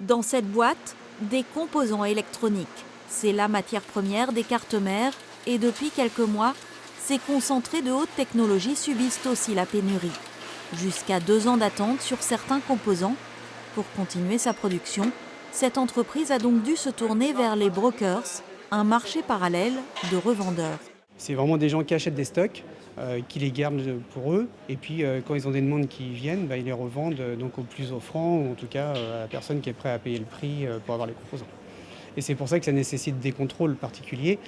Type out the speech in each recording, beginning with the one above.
Dans cette boîte, des composants électroniques. C'est la matière première des cartes mères et depuis quelques mois, ces concentrés de haute technologie subissent aussi la pénurie. Jusqu'à 2 ans d'attente sur certains composants. Pour continuer sa production, cette entreprise a donc dû se tourner vers les brokers, un marché parallèle de revendeurs. C'est vraiment des gens qui achètent des stocks, qui les gardent pour eux, et puis quand ils ont des demandes qui viennent, ils les revendent donc au plus offrant, ou en tout cas à la personne qui est prête à payer le prix pour avoir les composants. Et c'est pour ça que ça nécessite des contrôles particuliers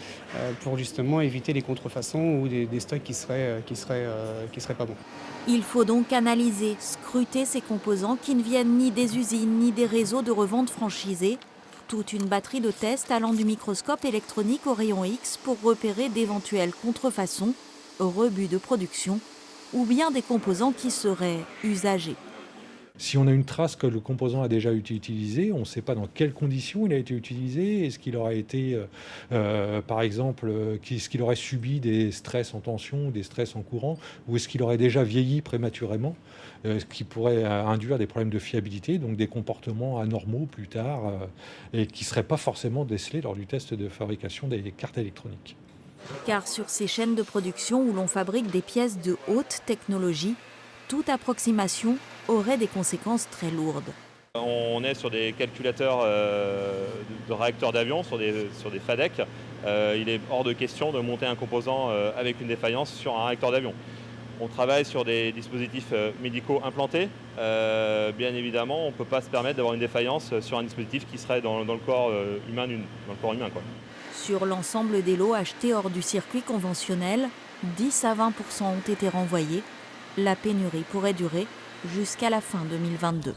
pour justement éviter les contrefaçons ou des stocks qui seraient pas bons. Il faut donc analyser, scruter ces composants qui ne viennent ni des usines ni des réseaux de revente franchisés. Toute une batterie de tests allant du microscope électronique au rayon X pour repérer d'éventuelles contrefaçons, rebuts de production ou bien des composants qui seraient usagés. Si on a une trace que le composant a déjà été utilisé, on ne sait pas dans quelles conditions il a été utilisé. Est-ce qu'il aurait été, par exemple, est-ce qu'il aurait subi des stress en tension ou des stress en courant, ou est-ce qu'il aurait déjà vieilli prématurément, ce qui pourrait induire des problèmes de fiabilité, donc des comportements anormaux plus tard, et qui ne seraient pas forcément décelés lors du test de fabrication des cartes électroniques. Car sur ces chaînes de production où l'on fabrique des pièces de haute technologie, toute approximation aurait des conséquences très lourdes. On est sur des calculateurs de réacteurs d'avion, sur des FADEC. Il est hors de question de monter un composant avec une défaillance sur un réacteur d'avion. On travaille sur des dispositifs médicaux implantés. Bien évidemment, on ne peut pas se permettre d'avoir une défaillance sur un dispositif qui serait dans le corps humain, quoi. Sur l'ensemble des lots achetés hors du circuit conventionnel, 10 à 20% ont été renvoyés. La pénurie pourrait durer jusqu'à la fin 2022.